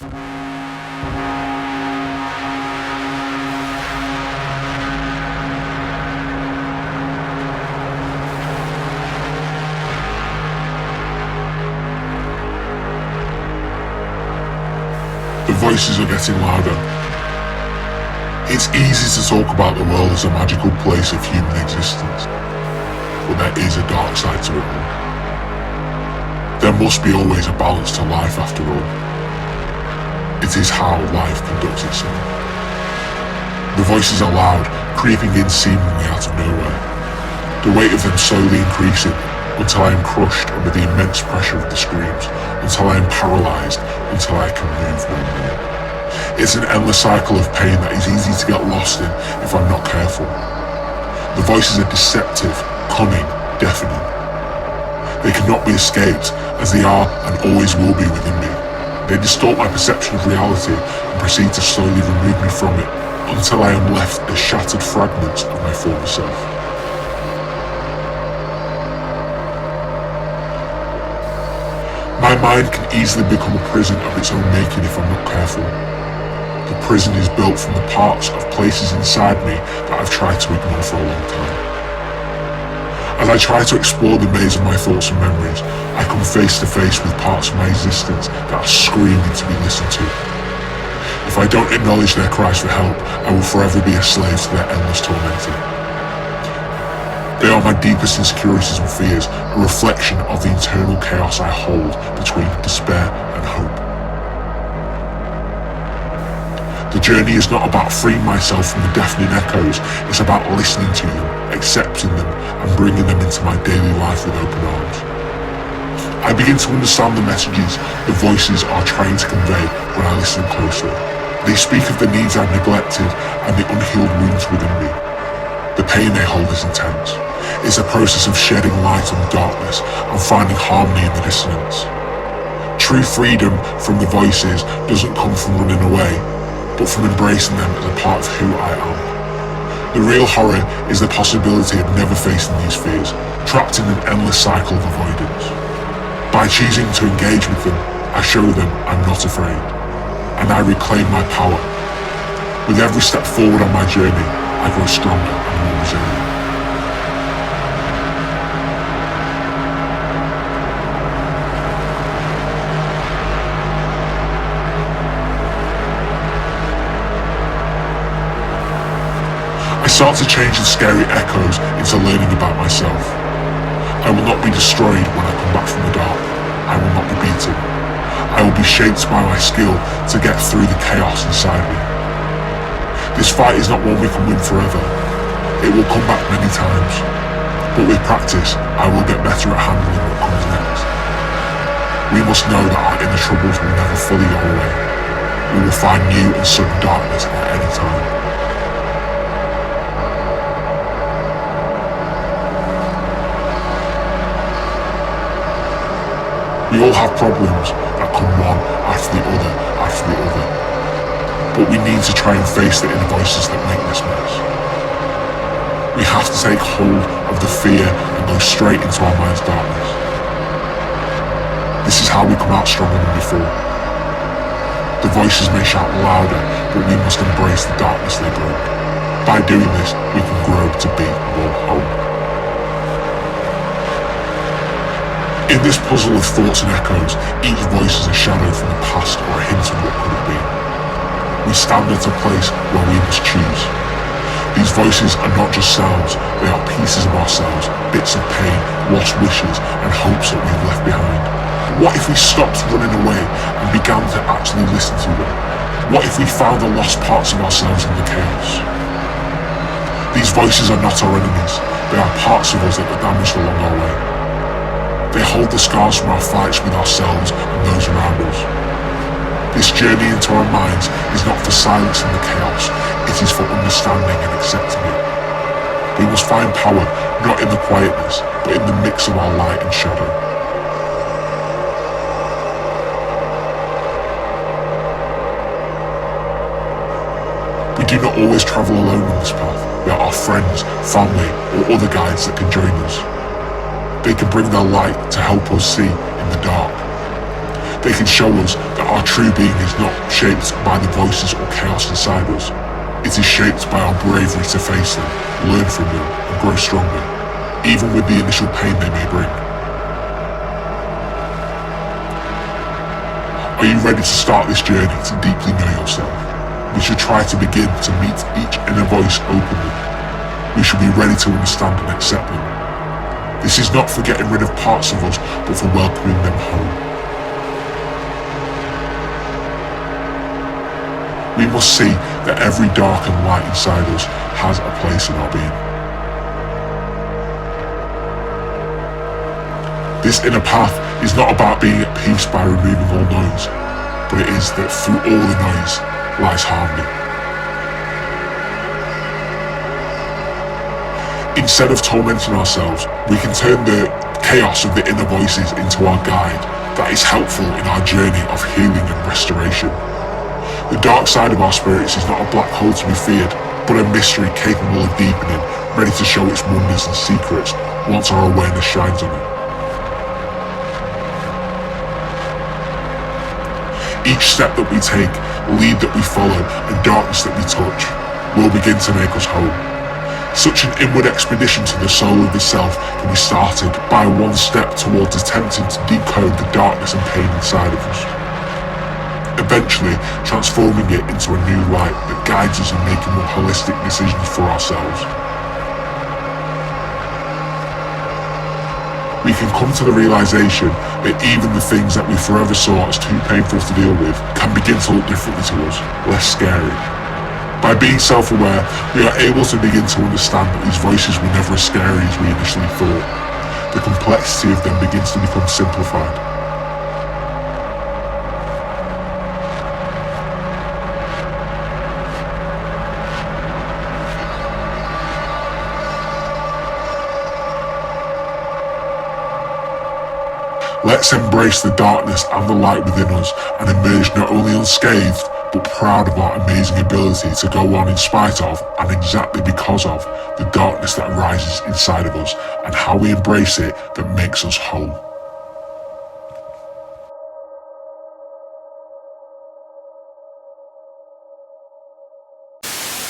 The voices are getting louder. It's easy to talk about the world as a magical place of human existence, but there is a dark side to it all. There must be always a balance to life after all. It is how life conducts itself. The voices are loud, creeping in seemingly out of nowhere, the weight of them slowly increasing until I am crushed under the immense pressure of the screams, until I am paralysed, until I can move no more. It's an endless cycle of pain that is easy to get lost in if I'm not careful. The voices are deceptive, cunning, deafening. They cannot be escaped, as they are and always will be within me. They distort my perception of reality and proceed to slowly remove me from it, until I am left as shattered fragments of my former self. My mind can easily become a prison of its own making if I'm not careful. The prison is built from the parts of places inside me that I've tried to ignore for a long time. As I try to explore the maze of my thoughts and memories, I come face to face with parts of my existence that are screaming to be listened to. If I don't acknowledge their cries for help, I will forever be a slave to their endless tormenting. They are my deepest insecurities and fears, a reflection of the internal chaos I hold between despair and hope. The journey is not about freeing myself from the deafening echoes, it's about listening to them, accepting them, and bringing them into my daily life with open arms. I begin to understand the messages the voices are trying to convey when I listen closely. They speak of the needs I've neglected and the unhealed wounds within me. The pain they hold is intense. It's a process of shedding light on the darkness and finding harmony in the dissonance. True freedom from the voices doesn't come from running away, but from embracing them as a part of who I am. The real horror is the possibility of never facing these fears, trapped in an endless cycle of avoidance. By choosing to engage with them, I show them I'm not afraid, and I reclaim my power. With every step forward on my journey, I grow stronger and more resilient. I start to change the scary echoes into learning about myself. I will not be destroyed when I come back from the dark. I will not be beaten. I will be shaped by my skill to get through the chaos inside me. This fight is not one we can win forever. It will come back many times. But with practice, I will get better at handling what comes next. We must know that our inner troubles will never fully go away. We will find new and sudden darkness at any time. We all have problems that come one after the other after the other. But we need to try and face the inner voices that make this mess. We have to take hold of the fear and go straight into our mind's darkness. This is how we come out stronger than before. The voices may shout louder, but we must embrace the darkness they bring. By doing this, we can grow to be more whole. In this puzzle of thoughts and echoes, each voice is a shadow from the past or a hint of what could have been. We stand at a place where we must choose. These voices are not just sounds, they are pieces of ourselves, bits of pain, lost wishes, and hopes that we've left behind. What if we stopped running away and began to actually listen to them? What if we found the lost parts of ourselves in the chaos? These voices are not our enemies, they are parts of us that were damaged along our way. They hold the scars from our fights with ourselves and those around us. This journey into our minds is not for silencing the chaos, it is for understanding and accepting it. We must find power not in the quietness, but in the mix of our light and shadow. We do not always travel alone on this path. There are friends, family, or other guides that can join us. They can bring their light to help us see in the dark. They can show us that our true being is not shaped by the voices or chaos inside us. It is shaped by our bravery to face them, learn from them, and grow stronger, even with the initial pain they may bring. Are you ready to start this journey to deeply know yourself? We should try to begin to meet each inner voice openly. We should be ready to understand and accept them. This is not for getting rid of parts of us, but for welcoming them home. We must see that every dark and light inside us has a place in our being. This inner path is not about being at peace by removing all noise, but it is that through all the noise lies harmony. Instead of tormenting ourselves, we can turn the chaos of the inner voices into our guide that is helpful in our journey of healing and restoration. The dark side of our spirits is not a black hole to be feared, but a mystery capable of deepening, ready to show its wonders and secrets once our awareness shines on it. Each step that we take, lead that we follow, and darkness that we touch will begin to make us whole. Such an inward expedition to the soul of the self can be started by one step towards attempting to decode the darkness and pain inside of us, eventually transforming it into a new light that guides us in making more holistic decisions for ourselves. We can come to the realization that even the things that we forever saw as too painful to deal with can begin to look differently to us, less scary. By being self-aware, we are able to begin to understand that these voices were never as scary as we initially thought. The complexity of them begins to become simplified. Let's embrace the darkness and the light within us and emerge not only unscathed, but proud of our amazing ability to go on in spite of, and exactly because of, the darkness that arises inside of us, and how we embrace it that makes us whole.